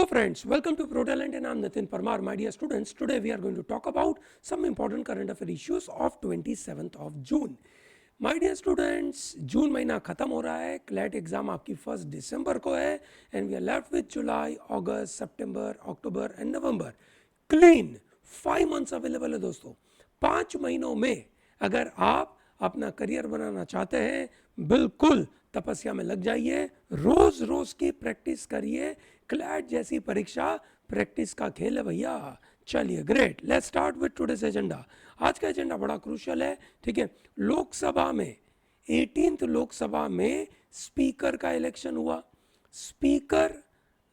Hello friends, welcome to ProTalent and I'm Nitin Parmar. My dear students, today we are going to talk about some important current affair issues of 27th of June. My dear students, जून महीना खत्म हो रहा है, CLAT exam आपकी 1 दिसंबर को है and we are left with July, August, September, October and November. Clean 5 months available है दोस्तों. 5 महीनों में अगर आप अपना करियर बनाना चाहते हैं, बिल्कुल तपस्या में लग जाइए, रोज रोज की प्रैक्टिस करिए. क्लैट जैसी परीक्षा प्रैक्टिस का खेल है भैया. चलिए great, let's start with today's agenda. आज का एजेंडा बड़ा क्रूशियल है. ठीक है, लोकसभा में 18th लोकसभा में स्पीकर का इलेक्शन हुआ. स्पीकर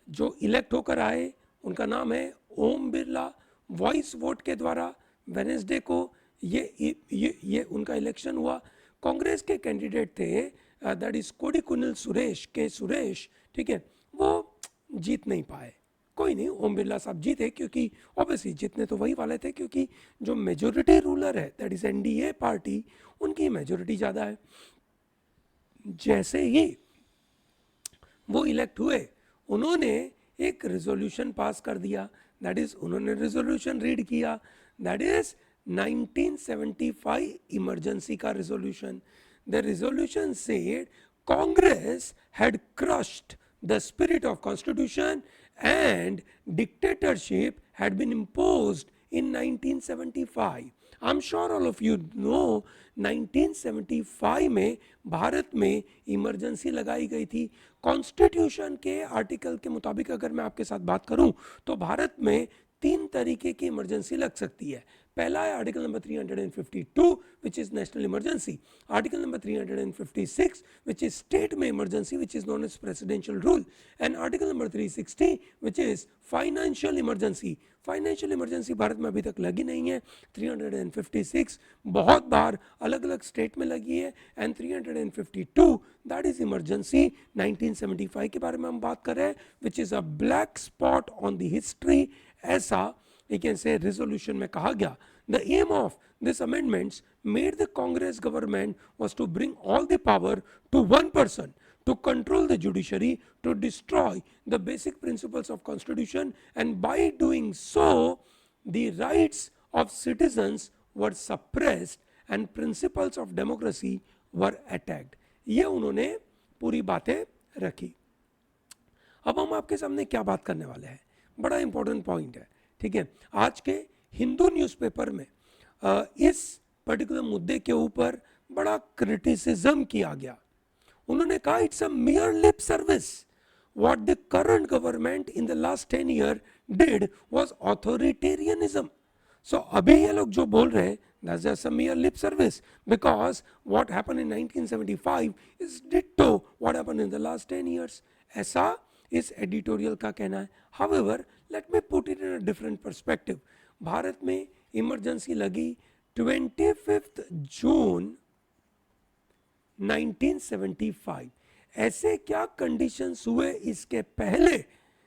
जो इलेक्ट होकर आए उनका नाम है ओम बिरला. वॉइस वोट के द्वारा वेनेसडे को ये उनका इलेक्शन हुआ. कांग्रेस के कैंडिडेट थे दैट इज कोडिकुनिल सुरेश के सुरेश. ठीक है, वो जीत नहीं पाए. कोई नहीं, ओम बिरला साहब जीते क्योंकि ऑब्वियसली जीतने तो वही वाले थे क्योंकि जो मेजोरिटी रूलर है दैट इज एनडीए पार्टी, उनकी मेजोरिटी ज़्यादा है. जैसे ही वो इलेक्ट हुए उन्होंने एक रेजोल्यूशन पास कर दिया. दैट इज उन्होंने रेजोल्यूशन रीड किया. दैट इज 1975 इमरजेंसी का resolution. The resolution said Congress had crushed the spirit of constitution and dictatorship had been imposed in 1975. I'm sure all of you know 1975 में भारत में emergency लगाई गई थी. कॉन्स्टिट्यूशन के article के मुताबिक अगर मैं आपके साथ बात करूं तो भारत में 3 तरीके की इमरजेंसी लग सकती है. पहला है article number 352 which is national emergency. Article number 356 which is state में emergency which is known as presidential rule. And article number 360 which is financial emergency. Financial emergency Bharat में अभी तक लगी नहीं है. 356 बहुत बार अलग अलग स्टेट में लगी है एंड 352 दैट इज इमरजेंसी 1975 के बारे में हम बात कर रहे हैं which is a black spot on the history. ऐसा we can say resolution में कहा गया. The aim of this amendments made the Congress government was to bring all the power to one person to control the judiciary, to destroy the basic principles of constitution, and by doing so the rights of citizens were suppressed and principles of democracy were attacked. ये उन्होंने पूरी बातें रखी. अब हम आपके सामने क्या बात करने वाले हैं, बड़ा इंपॉर्टेंट पॉइंट है. ठीक है, आज के हिंदू न्यूज़पेपर में इस पर्टिकुलर मुद्दे के ऊपर बड़ा क्रिटिसिज्म किया गया. उन्होंने कहा it's a mere lip service. What the current government in the last 10 year did was authoritarianism. So अभी ये लोग जो बोल रहे हैं that's just a mere lip service because what happened in 1975 is ditto what happened in the last 10 years. ऐसा इस editorial का कहना है. However let me put it in a different perspective. Bharat में इमरजेंसी लगी 25 जून 1975. ऐसे क्या कंडीशंस हुए इसके पहले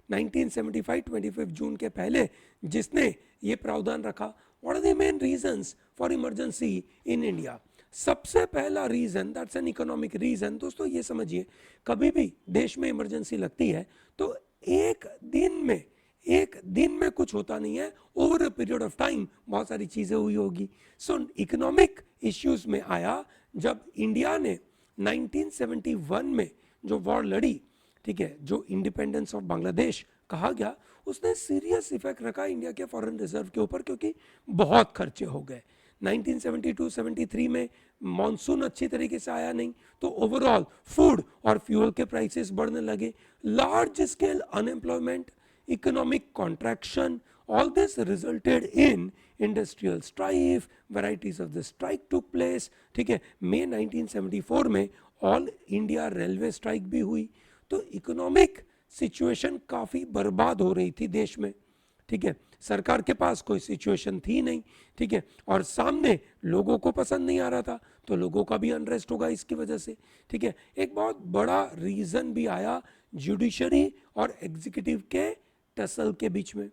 1975 25 जून के पहले जिसने ये प्रावधान रखा. What are the main reasons for emergency in India. सबसे पहला reason that's an economic reason. दोस्तों ये समझिए, कभी भी देश में इमरजेंसी लगती है तो एक दिन में कुछ होता नहीं है, over a period of time बहुत सारी चीजें हुई होगी. सो इकोनॉमिक इश्यूज में आया जब इंडिया ने 1971 में जो वॉर लड़ी. ठीक है, जो इंडिपेंडेंस ऑफ बांग्लादेश कहा गया, उसने सीरियस इफेक्ट रखा इंडिया के फॉरेन रिजर्व के ऊपर क्योंकि बहुत खर्चे हो गए. 1972-73 में मॉनसून अच्छी तरीके से आया नहीं तो ओवरऑल फूड और फ्यूल के प्राइसेस बढ़ने लगे. Large scale unemployment, economic contraction, all this resulted in industrial strife. varieties of the strike took place. ठीक है, मई 1974 में ऑल इंडिया रेलवे स्ट्राइक भी हुई. तो इकोनॉमिक सिचुएशन काफ़ी बर्बाद हो रही थी देश में. ठीक है, सरकार के पास कोई सिचुएशन थी नहीं. ठीक है, और सामने लोगों को पसंद नहीं आ रहा था तो लोगों का भी अनरेस्ट होगा इसकी वजह से. ठीक है, एक बहुत बड़ा रीज़न भी आया जुडिशरी और एग्जीक्यूटिव के टसल के बीच में.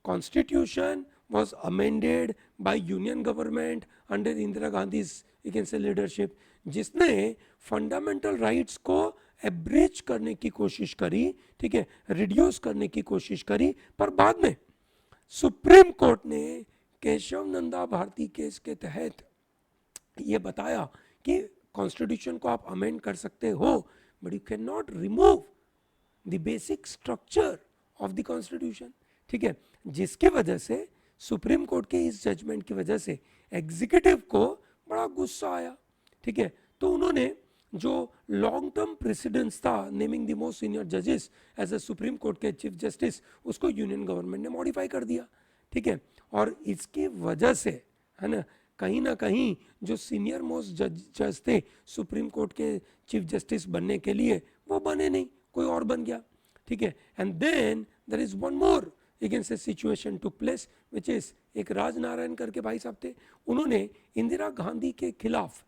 Constitution was amended by union government under Indira Gandhi's you can say leadership, जिसने फंडामेंटल राइट्स को एब्रेज करने की कोशिश करी, ठीक है, रिड्यूस करने की कोशिश करी, पर बाद में सुप्रीम कोर्ट ने केशव नंदा भारती केस के तहत ये बताया कि कॉन्स्टिट्यूशन को आप अमेंड कर सकते हो, but you can not remove the basic structure of the constitution, ठीक है, जिसकी वजह से सुप्रीम कोर्ट के इस जजमेंट की वजह से एग्जीक्यूटिव को बड़ा गुस्सा आया, ठीक है, तो उन्होंने जो लॉन्ग टर्म प्रेसिडेंस था नेमिंग द मोस्ट सीनियर जजेस एज अ सुप्रीम कोर्ट के चीफ जस्टिस, उसको यूनियन गवर्नमेंट ने मॉडिफाई कर दिया, ठीक है, और इसकी वजह से, है ना कहीं जो सीनियर मोस्ट जज थे सुप्रीम कोर्ट के चीफ जस्टिस बनने के लिए, वो बने नहीं, कोई और बन गया, ठीक है, and then there is one more against a situation took place which is, एक राजनारायण करके भाई साहब थे, उन्होंने इंदिरा गांधी के खिलाफ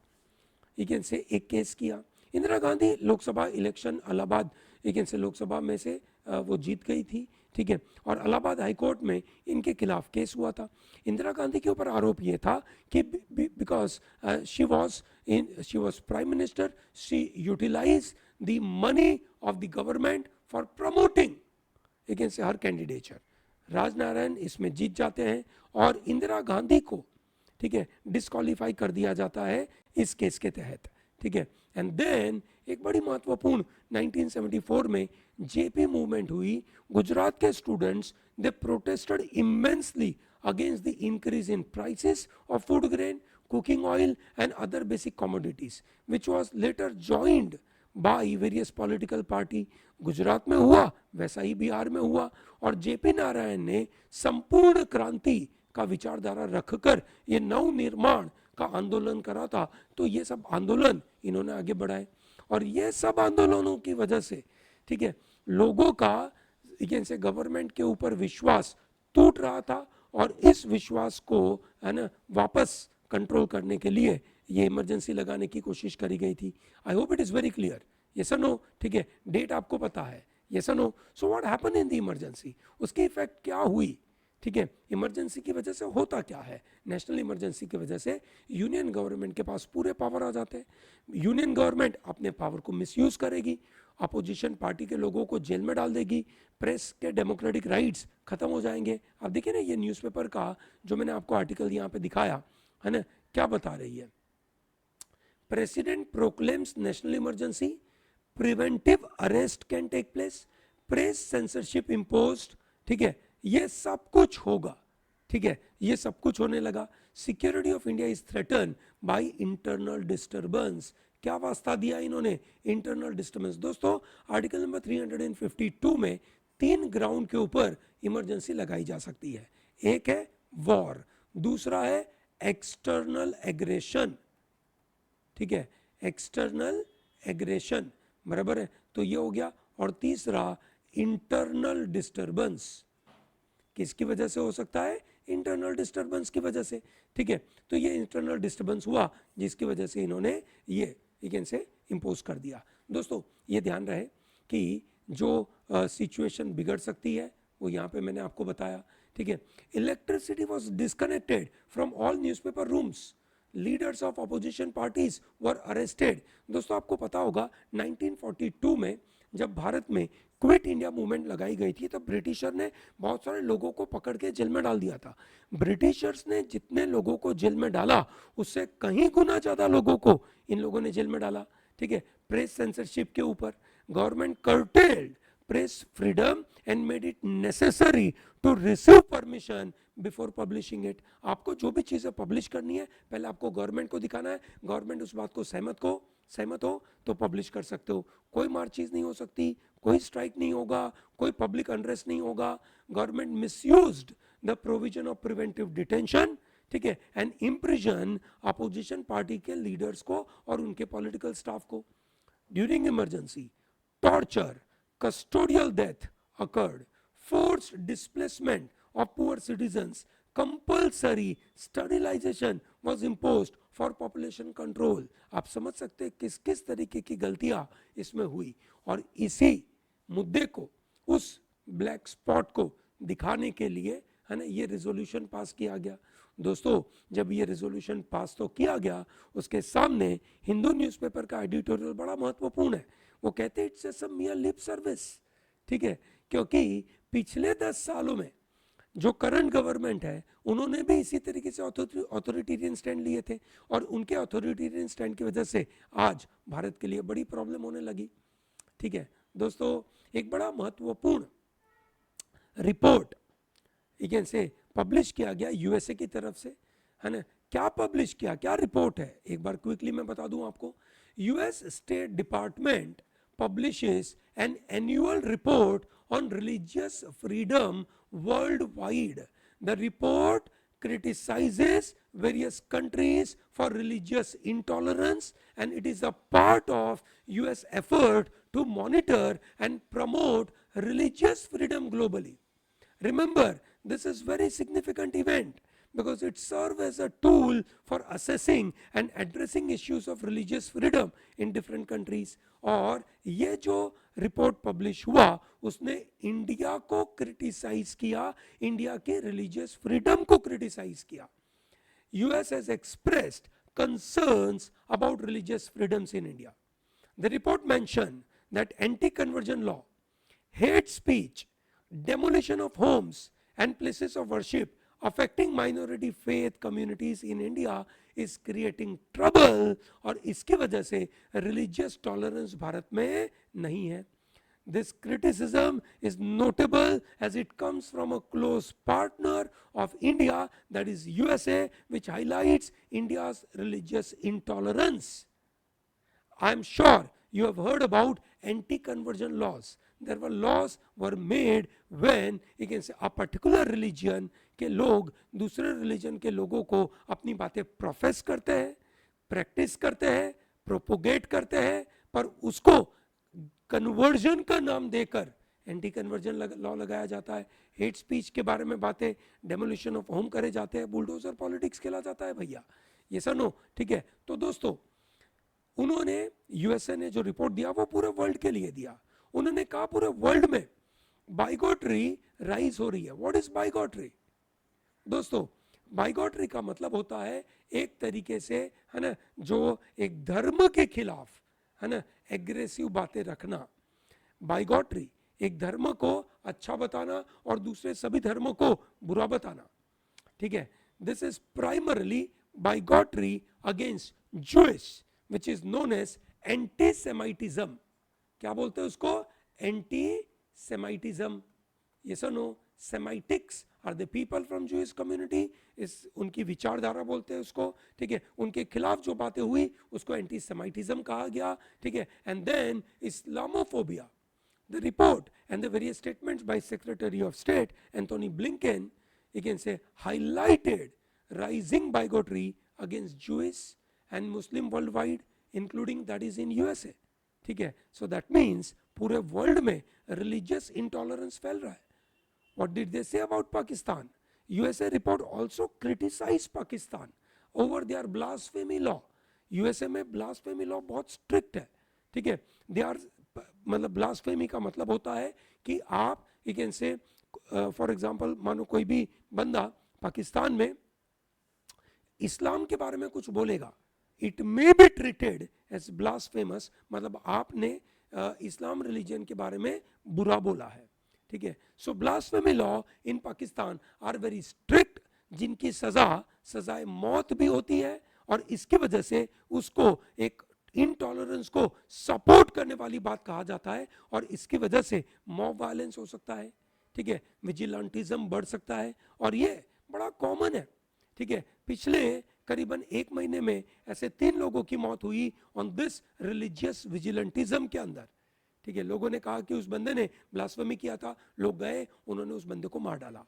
से एक केस किया। इंदिरा गांधी लोकसभा इलेक्शन इलाहाबाद से लोकसभा में से वो जीत गई थी, ठीक है, और इलाहाबाद हाईकोर्ट में इनके खिलाफ केस हुआ था। इंदिरा गांधी के ऊपर आरोप ये था कि because she was prime minister, she utilise the money of the government for promoting against her candidature. Raj Narain इसमें जीत जाते हैं और इंदिरा गांधी को, ठीक है, डिस्क्वालीफाई कर दिया जाता है इस केस के तहत, ठीक है, एंड देन एक बड़ी महत्वपूर्ण 1974 में जेपी मूवमेंट हुई। गुजरात के students they protested immensely against the increase in prices of food grain, cooking oil and other basic commodities which was later joined by various political party. Gujarat में हुआ वैसा ही बिहार में हुआ, और जेपी नारायण ने संपूर्ण क्रांति का विचारधारा रखकर ये नव निर्माण का आंदोलन करा था। तो ये सब आंदोलन इन्होंने आगे बढ़ाए, और ये सब आंदोलनों की वजह से, ठीक है, लोगों का से गवर्नमेंट के ऊपर विश्वास टूट रहा था, और इस विश्वास को, है ना, वापस कंट्रोल करने के लिए ये इमरजेंसी लगाने की कोशिश करी गई थी। I hope it is very clear, yes और नो, ठीक है, डेट आपको पता है, यस और no. So what happened in the emergency, उसकी इफेक्ट क्या हुई, ठीक है, इमरजेंसी की वजह से होता क्या है, नेशनल इमरजेंसी की वजह से यूनियन गवर्नमेंट के पास पूरे पावर आ जाते हैं। यूनियन गवर्नमेंट अपने पावर को मिसयूज करेगी, अपोजिशन पार्टी के लोगों को जेल में डाल देगी, प्रेस के डेमोक्रेटिक राइट्स खत्म हो जाएंगे। अब देखिए ना, ये न्यूज़पेपर का जो मैंने आपको आर्टिकल यहाँ पे दिखाया है ना, क्या बता रही है, president proclaims national emergency, preventive arrest can take place, press censorship imposed, ठीक है, ये सब कुछ होगा, ठीक है, ये सब कुछ होने लगा। Security of India is threaten by internal disturbance, क्या वास्ता दिया इन्होंने, इंटरनल डिस्टर्बेंस। दोस्तों आर्टिकल नंबर 352 में 3 ग्राउंड के ऊपर इमरजेंसी लगाई जा सकती है। एक है वॉर, दूसरा है एक्सटर्नल एग्रेशन, ठीक है, एक्सटर्नल एग्रेशन, बराबर है, तो ये हो गया, और तीसरा इंटरनल डिस्टर्बेंस, किसकी वजह से हो सकता है, इंटरनल डिस्टर्बेंस की वजह से, ठीक है, तो ये इंटरनल डिस्टर्बेंस हुआ जिसकी वजह से इन्होंने ये से इंपोज कर दिया। दोस्तों ये ध्यान रहे कि जो सिचुएशन बिगड़ सकती है वो यहाँ पे मैंने आपको बताया, ठीक है। Electricity was disconnected from all newspaper rooms, leaders of opposition parties were arrested. दोस्तों आपको पता होगा 1942 में जब भारत में क्विट इंडिया मूवमेंट लगाई गई थी, तो ब्रिटिशर ने बहुत सारे लोगों को पकड़ के जेल में डाल दिया था। ब्रिटिशर्स ने जितने लोगों को जेल में डाला उससे कहीं गुना ज्यादा लोगों को इन लोगों ने जेल में डाला, ठीक है। प्रेस सेंसरशिप के ऊपर government curtailed press freedom and made it necessary to receive permission before publishing it. आपको जो भी चीजें पब्लिश करनी है पहले आपको गवर्नमेंट को दिखाना है, गवर्नमेंट उस बात को सहमत हो तो पब्लिश कर सकते हो। कोई मार चीज नहीं हो सकती, कोई स्ट्राइक नहीं होगा, कोई पब्लिक अनरेस्ट नहीं होगा। Government misused the provision of preventive detention, ठीक है, एंड इम्प्रिजन अपोजिशन पार्टी के लीडर्स को और उनके पॉलिटिकल स्टाफ को। During emergency torture, custodial death occurred, forced displacement of poor citizens, compulsory sterilization was imposed for population control। आप समझ सकते हैं किस किस तरीके की गलतियां इसमें हुई, और इसी मुद्दे को, उस ब्लैक स्पॉट को दिखाने के लिए, है ना, ये रेजोल्यूशन पास किया गया। दोस्तों जब ये रेजोल्यूशन पास तो किया गया, उसके सामने हिंदू न्यूज़पेपर का एडिटोरियल बड़ा महत्वपूर्ण है। वो कहते हैं it's just a mere lip service, ठीक है, क्योंकि पिछले 10 सालों में जो करंट गवर्नमेंट है उन्होंने भी इसी तरीके से ऑथोरिटेरियन स्टैंड लिए थे, और उनके ऑथोरिटेरियन स्टैंड की वजह से आज भारत के लिए बड़ी प्रॉब्लम होने लगी, ठीक है दोस्तों। एक बड़ा महत्वपूर्ण रिपोर्ट यू कैन से पब्लिश किया गया यूएसए की तरफ से, है ना। क्या पब्लिश किया, क्या रिपोर्ट है, एक बार क्विकली मैं बता दूं आपको। US state department publishes an annual report on religious freedom worldwide. The report criticizes various countries for religious intolerance, and it is a part of US effort to monitor and promote religious freedom globally. Remember, this is very significant event because it serves as a tool for assessing and addressing issues of religious freedom in different countries. और ये जो report publish हुआ उसने India को criticise किया, India के religious freedom को criticise किया। US has expressed concerns about religious freedoms in India. The report mentioned that anti-conversion law, hate speech, demolition of homes and places of worship affecting minority faith communities in India is creating trouble, और इसकी वजह से religious tolerance Bharat में नहीं है। This criticism is notable as it comes from a close partner of India, that is USA, which highlights India's religious intolerance. I am sure you have heard about anti-conversion laws. There were laws were made when you can say a particular religion के लोग दूसरे religion के लोगों को अपनी बातें profess करते हैं, प्रैक्टिस करते हैं, प्रोपोगेट करते हैं, पर उसको कन्वर्जन का नाम देकर एंटी कन्वर्जन लॉ लगाया जाता है। हेट स्पीच के बारे में बातें, डेमोलिशन ऑफ होम करे जाते हैं, बुलडोजर पॉलिटिक्स खेला जाता है भैया, ये सनो, ठीक है। तो दोस्तों उन्होंने यूएसए ने जो रिपोर्ट दिया वो पूरे वर्ल्ड के लिए दिया। उन्होंने कहा पूरे वर्ल्ड में बाइगॉटरी राइज हो रही है। व्हाट इज बाइगॉटरी दोस्तों? बाइगॉटरी का मतलब होता है एक तरीके से, है ना, जो एक धर्म के खिलाफ, है ना, एग्रेसिव बातें रखना। बाइगॉटरी एक धर्म को अच्छा बताना और दूसरे सभी धर्मों को बुरा बताना, ठीक है। This is primarily bigotry against Jewish which is known as anti-Semitism. क्या बोलते हैं उसको? Anti-Semitism. Yes or no? Semitics are the people from Jewish community. इस उनकी विचारधारा बोलते हैं उसको, ठीक है। उनके खिलाफ जो बातें हुई उसको anti-Semitism कहा गया, ठीक है। And then Islamophobia. The report and the various statements by Secretary of State Anthony Blinken, you can say, highlighted rising bigotry against Jewish and Muslim worldwide, including that is in USA, ठीक है। So that means पूरे world में religious intolerance फैल रहा है। What did they say about Pakistan? USA report also criticized Pakistan over their blasphemy law. USA में blasphemy law बहुत strict है, ठीक है। They are, मतलब blasphemy का मतलब होता है कि आप, you can say, for example, मानो कोई भी बंदा पाकिस्तान में इस्लाम के बारे में कुछ बोलेगा, it may be treated as blasphemous, मतलब आपने इस्लाम रिलीजन के बारे में बुरा बोला है, ठीक है। So blasphemy law in Pakistan are very strict, जिनकी सजाए मौत भी होती है, और इसकी वजह से उसको एक इनटॉलरेंस को सपोर्ट करने वाली बात कहा जाता है, और इसकी वजह से मॉब वायलेंस हो सकता है, ठीक है, विजिलेंटिज्म बढ़ सकता है, और ये बड़ा कॉमन है, ठीक है। पिछले करीबन 1 महीने में ऐसे 3 लोगों की मौत हुई ऑन दिस रिलीजियस विजिलेंटिज्म के अंदर, ठीक है। लोगों ने कहा कि उस बंदे ने ब्लास्फेमी किया था, लोग गए, उन्होंने उस बंदे को मार डाला,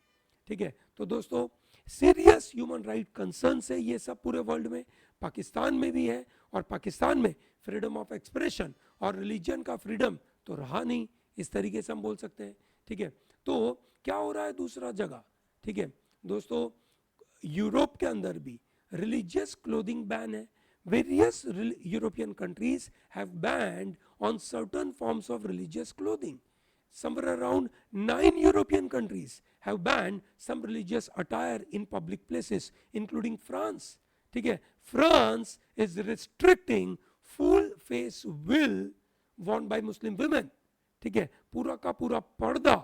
ठीक है। तो दोस्तों सीरियस ह्यूमन राइट कंसर्न है ये सब पूरे वर्ल्ड में, पाकिस्तान में भी है, और पाकिस्तान में फ्रीडम ऑफ एक्सप्रेशन और रिलीजन का फ्रीडम तो रहा नहीं, इस तरीके से हम बोल सकते हैं, ठीक है। तो क्या हो रहा है दूसरा जगह, ठीक है दोस्तों, यूरोप के अंदर भी religious clothing ban है। Various European countries have banned on certain forms of religious clothing. Somewhere around 9 European countries have banned some religious attire in public places, including France, ठीक है। France is restricting full face worn by Muslim women, ठीक है, पूरा का पूरा पर्दा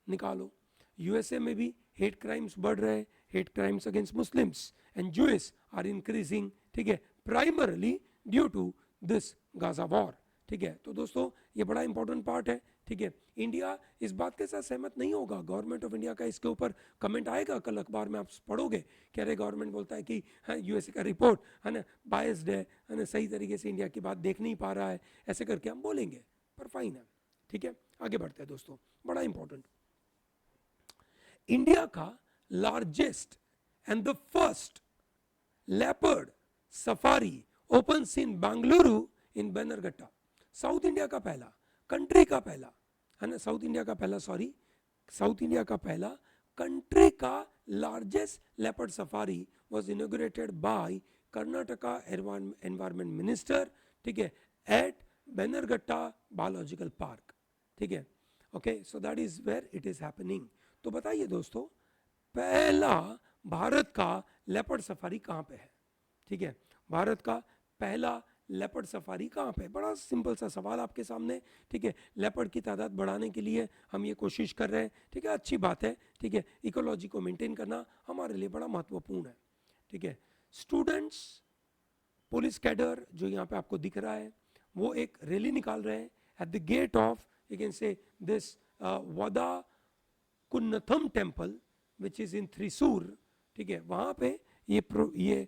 निकालो. USA में भी हेट क्राइम्स बढ़ रहे हैं, hate crimes against Muslims and Jewish are increasing, ठीक है, primarily due to this Gaza war. ठीक है, तो दोस्तों ये बड़ा इंपॉर्टेंट पार्ट है. ठीक है, इंडिया इस बात के साथ सहमत नहीं होगा. गवर्नमेंट ऑफ इंडिया का इसके ऊपर कमेंट आएगा कल अखबार में, आप पढ़ोगे कि अरे गवर्नमेंट बोलता है कि हाँ यूएसए का रिपोर्ट है ना बायस्ड है ना, सही तरीके से इंडिया की बात देख नहीं पा रहा है, ऐसे करके हम बोलेंगे, पर फाइन है. ठीक है, आगे बढ़ते हैं दोस्तों, बड़ा इंपॉर्टेंट. इंडिया का largest and the first leopard safari opens in Bengaluru in Bannerghatta. South India का पहला, कंट्री का पहला, है ना, साउथ इंडिया का पहला, सॉरी, साउथ इंडिया का पहला कंट्री का largest leopard safari was inaugurated by Karnataka environment minister. ठीक है, एट बैनरघट्टा बायोलॉजिकल पार्क. ठीक है, okay, so that is where it is happening. तो बताइए दोस्तों, पहला भारत का लेपर्ड सफारी कहाँ पे है? ठीक है, भारत का पहला लेपर्ड सफारी कहाँ पे? बड़ा सिंपल सा सवाल आपके सामने. ठीक है, लेपर्ड की तादाद बढ़ाने के लिए हम ये कोशिश कर रहे हैं. ठीक है, अच्छी बात है. ठीक है, इकोलॉजी को मेंटेन करना हमारे लिए बड़ा महत्वपूर्ण है. ठीक है, स्टूडेंट्स, पुलिस कैडर जो यहाँ पे आपको दिख रहा है, वो एक रैली निकाल रहे हैं at the gate of, you can say this Vadakkunnathan temple which is in Thrissur. ठीक है, वहाँ पे ये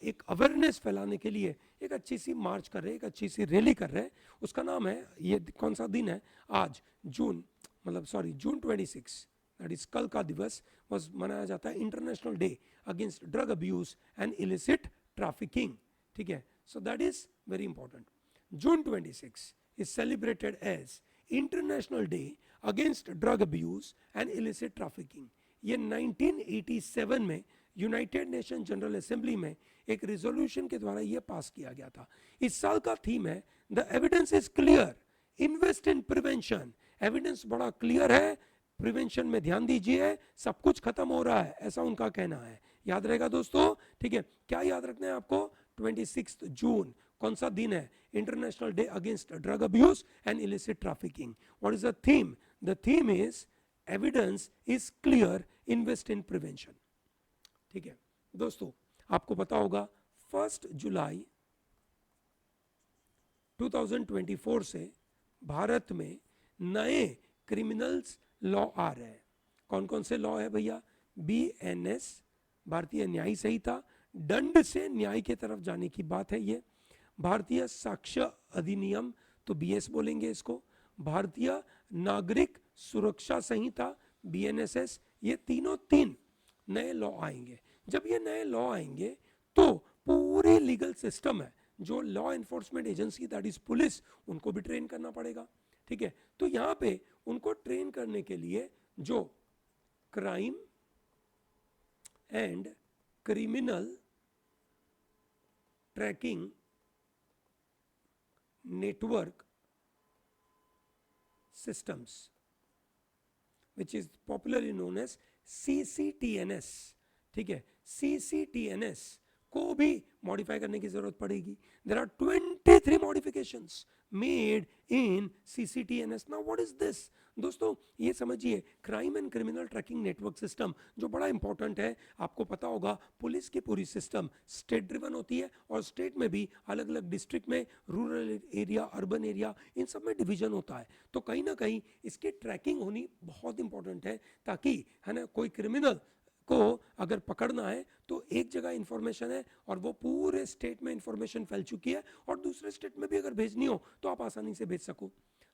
एक अवेयरनेस फैलाने के लिए एक अच्छी सी मार्च कर रहे हैं, एक अच्छी सी रैली कर रहे हैं. उसका नाम है, ये कौन सा दिन है आज, जून 26, दैट इज कल का दिवस was मनाया जाता है international day against drug abuse and illicit trafficking. ठीक है, so that is very important. June 26 is celebrated as international day against drug abuse and illicit trafficking. ये 1987 में यूनाइटेड नेशन जनरल असेंबली में एक रिजोल्यूशन के द्वारा यह पास किया गया था. इस साल का थीम है the evidence is clear, invest in prevention. Evidence बड़ा क्लियर है, प्रिवेंशन में ध्यान दीजिए, सब कुछ खत्म हो रहा है, ऐसा उनका कहना है. याद रहेगा दोस्तों. ठीक है, क्या याद रखना है आपको? 26 जून कौन सा दिन है? International day against drug abuse and illicit trafficking. What is the theme? The theme is evidence is clear, invest in prevention. ठीक है दोस्तों, आपको पता होगा 1 जुलाई 2024 से भारत में नए क्रिमिनल्स लॉ आ रहे हैं. कौन कौन से लॉ है भैया? BNS, भारतीय न्याय संहिता, दंड से न्याय की तरफ जाने की बात है ये. भारतीय साक्ष्य अधिनियम, तो BS बोलेंगे इसको. भारतीय नागरिक सुरक्षा संहिता, BNSS. ये तीन नए लॉ आएंगे. जब ये नए लॉ आएंगे तो पूरे लीगल सिस्टम है, जो law enforcement agency that is police, उनको भी ट्रेन करना पड़ेगा. ठीक है, तो यहां पे उनको ट्रेन करने के लिए जो crime and criminal tracking network systems which is popularly known as CCTNS. ठीक है, CCTNS को भी मॉडिफाई करने की जरूरत पड़ेगी. There are 23 modifications made in CCTNS. Now what is this? दोस्तों ये समझिए, crime and criminal tracking network system जो बड़ा इंपॉर्टेंट है. आपको पता होगा पुलिस की पूरी सिस्टम स्टेट ड्रिवन होती है, और स्टेट में भी अलग अलग डिस्ट्रिक्ट में, रूरल एरिया, अर्बन एरिया, इन सब में डिवीजन होता है. तो कहीं ना कहीं इसकी ट्रैकिंग होनी बहुत इंपॉर्टेंट है, ताकि है ना कोई क्रिमिनल को अगर पकड़ना है तो एक जगह इंफॉर्मेशन है और वो पूरे स्टेट में इंफॉर्मेशन फैल चुकी है, और दूसरे स्टेट में भी अगर भेजनी हो तो आप आसानी से भेज सको.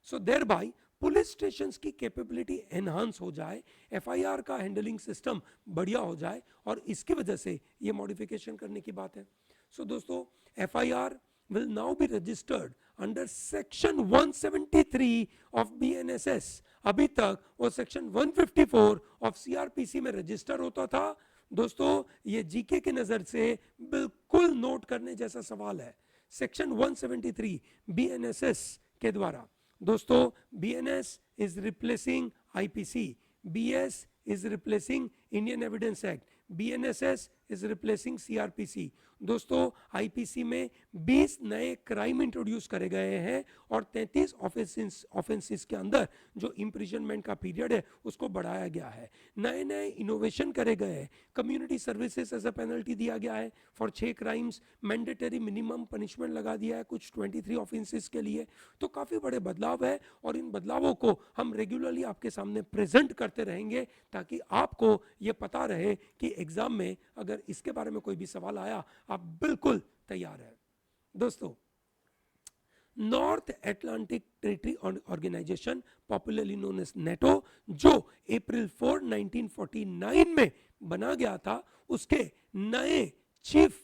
So thereby police stations की कैपेबिलिटी एनहांस हो जाए, FIR का हैंडलिंग सिस्टम बढ़िया हो जाए, और इसकी वजह से ये मॉडिफिकेशन करने की बात है. सो दोस्तों FIR will now be registered under section 173 of BNSS. अभी तक वो सेक्शन 154 ऑफ CRPC में रजिस्टर होता था. दोस्तों ये जीके की नजर से बिल्कुल नोट करने जैसा सवाल है. सेक्शन 173 BNSS के द्वारा, दोस्तों BNS is replacing IPC, BS is replacing Indian evidence act, BNSS is replacing CrPC. दोस्तों आईपीसी में 20 नए क्राइम इंट्रोड्यूस करे गए हैं और 33 ऑफेंसेस के अंदर जो इम्प्रिजनमेंट का पीरियड है उसको बढ़ाया गया है। नए नए इनोवेशन करे गए हैं, community services as a penalty दिया गया है for 6 crimes, mandatory minimum punishment लगा दिया है कुछ 23 ऑफेंसेस के लिए। तो काफ़ी बड़े बदलाव है और इन बदलावों को हम रेगुलरली आपके सामने प्रेजेंट करते रहेंगे ताकि आपको ये पता रहे कि एग्जाम में अगर इसके बारे में कोई भी सवाल आया आप बिल्कुल तैयार है। दोस्तों North Atlantic Territory Organization popularly known as NATO, जो अप्रैल 4 1949 में बना गया था, उसके नए चीफ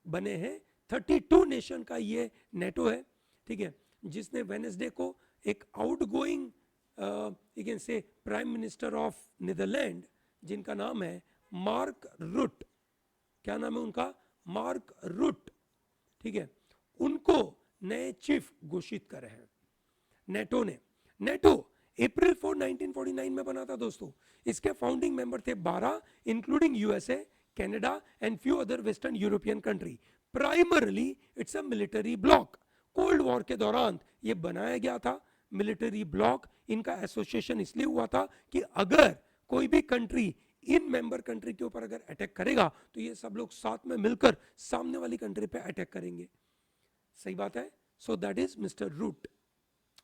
बने हैं। 32 नेशन का ये नेटो है, ठीक है, जिसने वेनेसडे को एक आउटगोइंग से प्राइम मिनिस्टर ऑफ नीदरलैंड जिनका नाम है मार्क रुट, क्या नाम है उनका, मार्क रुट, ठीक है, उनको नए चीफ घोषित करे हैं नेटो ने। नेटो अप्रैल 4 1949 में बना था दोस्तों। इसके फाउंडिंग मेंबर थे 12 including USA, Canada and few other western European country. Primarily it's a military block. Cold war के दौरान ये बनाया गया था मिलिट्री ब्लॉक। इनका एसोसिएशन इसलिए हुआ था कि अगर कोई भी कंट्री इन मेंबर कंट्री के ऊपर अगर अटैक करेगा तो ये सब लोग साथ में मिलकर सामने वाली कंट्री पे अटैक करेंगे। सही बात है। So that is Mister Rutte,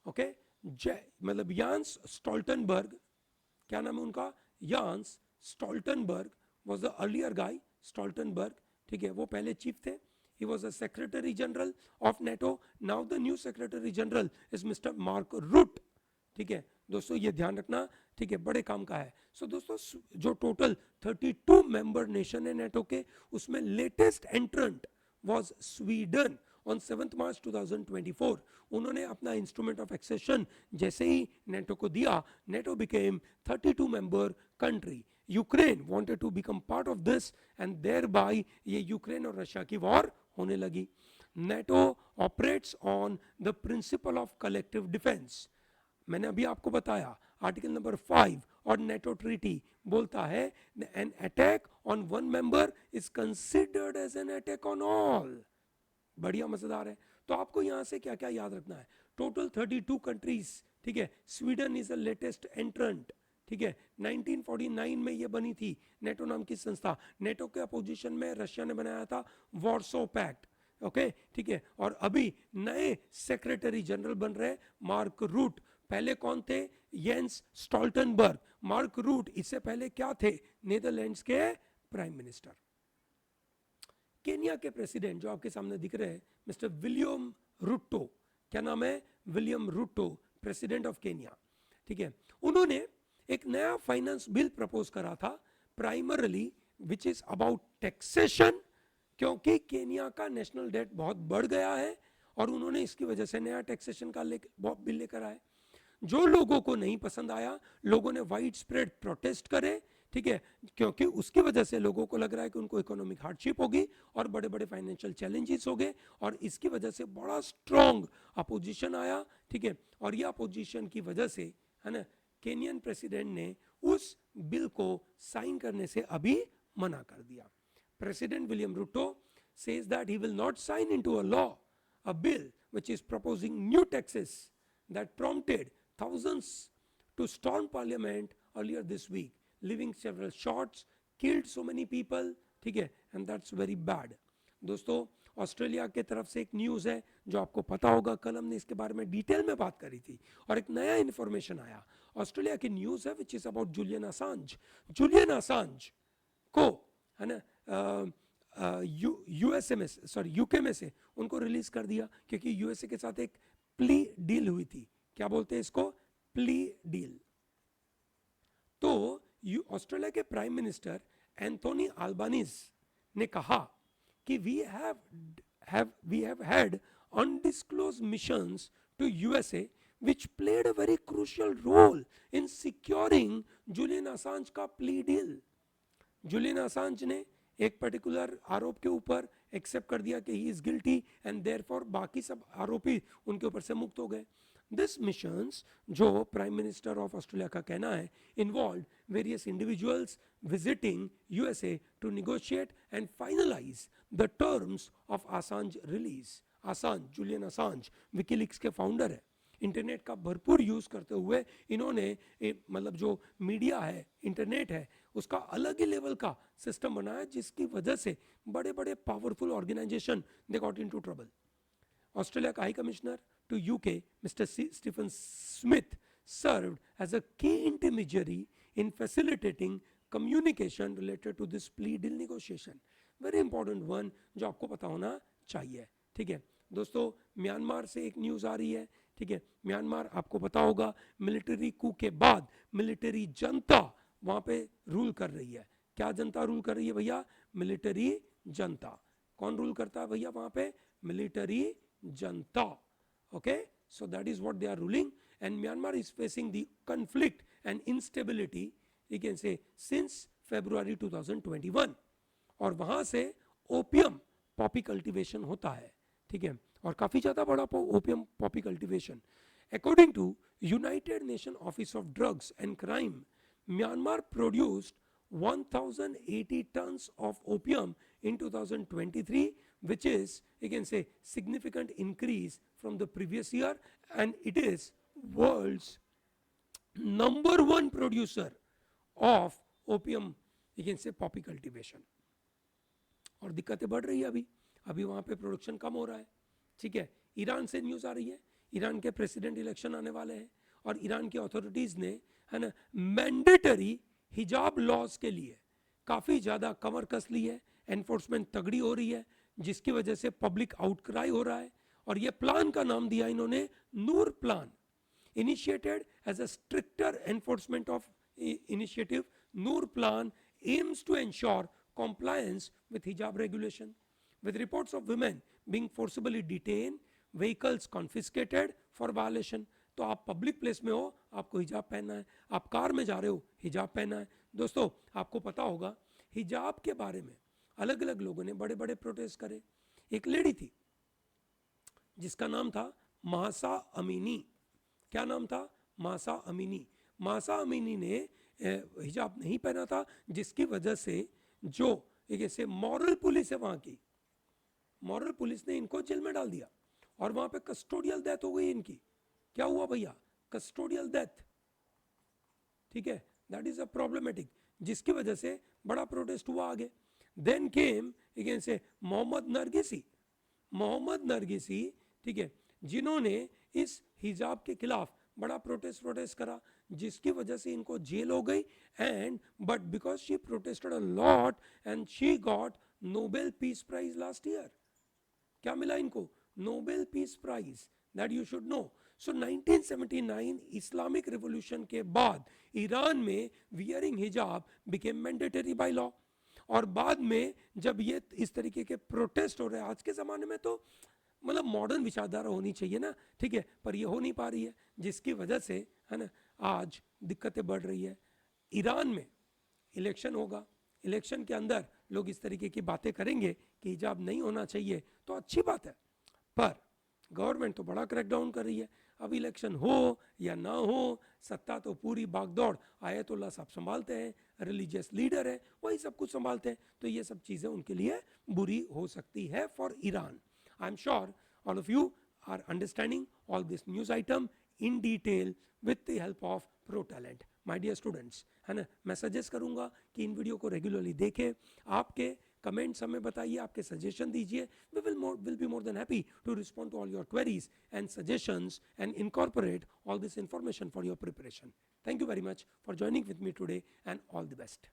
okay. मतलब यान्स स्टोल्टनबर्ग, क्या नाम है उनका, Jens Stoltenberg was the earlier guy, Stoltenberg, ठीक है, वो पहले चीफ थे। He was a secretary general of NATO. Now the new secretary general is Mr. Mark Rutte, ठीक है दोस्तों, ये ध्यान रखना, ठीक है, बड़े काम का है। सो दोस्तों जो टोटल 32 मेंबर नेशन है नेटो के, उसमें लेटेस्ट एंट्रेंट वाज स्वीडन ऑन 7 मार्च 2024। उन्होंने अपना इंस्ट्रूमेंट ऑफ एक्सेशन जैसे ही नेटो को दिया, NATO became 32 member country. Ukraine wanted to become part of this and thereby ये यूक्रेन और रशिया की वॉर होने लगी। NATO operates on the principle of collective defence. मैंने अभी आपको बताया आर्टिकल नंबर 5 और नेटो ट्रीटी बोलता है an attack on one member is considered as an attack on all. बढ़िया, मजेदार है। तो आपको यहां से क्या क्या याद रखना है, टोटल 32 कंट्रीज, ठीक है। स्वीडन इज द लेटेस्ट एंट्रेंट, ठीक है, 1949 में ये बनी थी नेटो नाम की संस्था। नेटो के अपोजिशन में रशिया ने बनाया था वॉर्सो पैक्ट, ओके, ठीक है। और अभी नए सेक्रेटरी जनरल बन रहे मार्क रूट। पहले कौन थे, येंस स्टोल्टनबर्ग। मार्क रूट इससे पहले क्या थे, नीदरलैंड्स के प्राइम मिनिस्टर। केनिया के प्रेसिडेंट जो आपके सामने दिख रहे हैं मिस्टर विलियम रूटो, क्या नाम है, William Ruto, president of Kenya, ठीक है। उन्होंने एक नया फाइनेंस बिल प्रपोज करा था, primarily which is about taxation, क्योंकि केनिया का नेशनल डेट बहुत बढ़ गया है और उन्होंने इसकी वजह से नया टैक्सेशन का बिल लेकर आए। जो लोगों को नहीं पसंद आया, लोगों ने वाइड स्प्रेड प्रोटेस्ट करे, ठीक है, क्योंकि उसकी वजह से लोगों को लग रहा है कि उनको इकोनॉमिक हार्डशिप होगी और बड़े बड़े फाइनेंशियल चैलेंजेस हो गए और इसकी वजह से बड़ा स्ट्रॉन्ग अपोजिशन आया, ठीक है। और ये अपोजिशन की वजह से, है ना, केनियन प्रेसिडेंट ने उस बिल को साइन करने से अभी मना कर दिया। President William Ruto says that he will not sign into a law a bill which is proposing new taxes that prompted thousands to storm parliament earlier this week, leaving several shots, killed so many people, ठीक है, and that's very bad। दोस्तों Australia के तरफ से एक news है जो आपको पता होगा, कल हमने इसके बारे में डिटेल में बात करी थी और एक नया इन्फॉर्मेशन आया। ऑस्ट्रेलिया की न्यूज़ है which is about Julian Assange. Julian Assange को, है ना, यूएसए में, सॉरी यूके में से उनको रिलीज कर दिया क्योंकि यूएसए के साथ एक प्ली डील हुई थी। क्या बोलते हैं इसको, प्ली डील। तो ऑस्ट्रेलिया के प्राइम मिनिस्टर एंथोनी अल्बानीज ने कहा कि we have had undisclosed missions to USA which played a very crucial role in securing Julian Assange का प्ली डील। जुलियन असांज ने एक पर्टिकुलर आरोप के ऊपर एक्सेप्ट कर दिया कि he is guilty and therefore बाकी सब आरोपी उनके ऊपर से मुक्त हो गए। दिस मिशंस, जो प्राइम मिनिस्टर ऑफ ऑस्ट्रेलिया का कहना है, involve various individuals visiting USA to negotiate and finalise the terms of Assange release. Assange, Julian Assange WikiLeaks के फाउंडर है। इंटरनेट का भरपूर यूज करते हुए इन्होंने मतलब जो मीडिया है, इंटरनेट है, उसका अलग ही लेवल का सिस्टम बनाया, जिसकी वजह से बड़े बड़े powerful organization they got into trouble. Australia का high commissioner to UK mister Stephen Smith served as a key intermediary in facilitating communication related to this plea deal negotiation. Very important one जो आपको पता होना चाहिए, ठीक है दोस्तों। Myanmar से एक न्यूज़ आ रही है, ठीक है। म्यांमार आपको पता होगा मिलिट्री कू के बाद मिलिट्री जनता वहाँ पे रूल कर रही है। क्या जनता रूल कर रही है भैया? मिलिट्री जनता। कौन रूल करता है भैया वहाँ पे? Military Janata. Okay, so that is what they are ruling, and Myanmar is facing the conflict and instability, you can say, since February 2021. और वहाँ से ओपियम पॉपी कल्टीवेशन होता है, ठीक है, और काफ़ी ज़्यादा बड़ा opium poppy cultivation. According to United Nation Office of Drugs and Crime, Myanmar produced 1080 tons of opium in 2023, which is, you can say, significant increase from the previous year, and it is world's #1 producer of opium, you can say, poppy cultivation. और दिक्कतें बढ़ रही है अभी वहाँ पे production कम हो रहा है, ठीक है। ईरान से न्यूज़ आ रही है, ईरान के प्रेसिडेंट इलेक्शन आने वाले हैं, और ईरान की अथॉरिटीज़ ने, है ना, मैंडेटरी हिजाब लॉज के लिए काफ़ी ज़्यादा कमर कस ली है। एनफोर्समेंट तगड़ी हो रही है, जिसकी वजह से पब्लिक आउटक्राई हो रहा है, और ये प्लान का नाम दिया इन्होंने Noor plan. Initiated as a stricter enforcement of initiative, Noor plan aims to ensure compliance with hijab regulation, with reports of women being forcibly detained, vehicles confiscated for violation. तो आप पब्लिक प्लेस में हो, आपको हिजाब पहनना है, आप कार में जा रहे हो, हिजाब पहनना है। दोस्तों आपको पता होगा हिजाब के बारे में अलग अलग लोगों ने बड़े बड़े प्रोटेस्ट करे। एक लेडी थी जिसका नाम था महसा अमीनी। क्या नाम था? Mahsa Amini. महसा अमीनी ने हिजाब नहीं पहना था, जिसकी वजह से जो एक ऐसे मॉरल पुलिस है वहाँ की, मॉरल पुलिस ने इनको जेल में डाल दिया, और वहाँ पे कस्टोडियल डेथ हो गई इनकी। क्या हुआ भैया? कस्टोडियल डेथ, ठीक है। दैट इज अ प्रॉब्लमेटिक, जिसकी वजह से बड़ा प्रोटेस्ट हुआ आगे। देन केम अगेन से मोहम्मद नरगिसी। मोहम्मद नरगिसी, ठीक है, जिन्होंने इस हिजाब के खिलाफ बड़ा प्रोटेस्ट करा, जिसकी वजह से इनको जेल हो गई। And but because she protested a lot and she got Nobel Peace Prize last year. क्या मिला इनको? Nobel Peace Prize, that you should know. So 1979 Islamic revolution के बाद ईरान में वियरिंग हिजाब बिकेम मैंडेटरी बाय लॉ, और बाद में जब ये इस तरीके के प्रोटेस्ट हो रहे हैं, आज के ज़माने में तो मतलब मॉडर्न विचारधारा होनी चाहिए ना, ठीक है, पर ये हो नहीं पा रही है, जिसकी वजह से, है ना, आज दिक्कतें बढ़ रही है। ईरान में इलेक्शन होगा, इलेक्शन के अंदर लोग इस तरीके की बातें करेंगे कि हिजाब नहीं होना चाहिए, तो अच्छी बात है, पर गवर्नमेंट तो बड़ा क्रैकडाउन कर रही है। अब इलेक्शन हो या ना हो, सत्ता तो पूरी बागदौड़ आयतुल्ला साहब संभालते हैं, रिलीजियस लीडर है, वही सब कुछ संभालते हैं, तो ये सब चीज़ें उनके लिए बुरी हो सकती है for Iran. I'm sure all of you are understanding all this news item in detail with the help of ProTalent. My dear students, है ना, मैं सजेस्ट करूँगा कि इन वीडियो को रेगुलरली देखें, आपके कमेंट्स हमें बताइए, आपके सजेशन दीजिए। We will be more than happy to respond to all your queries and suggestions and incorporate all this information for your preparation. Thank you very much for joining with me today, and all the best.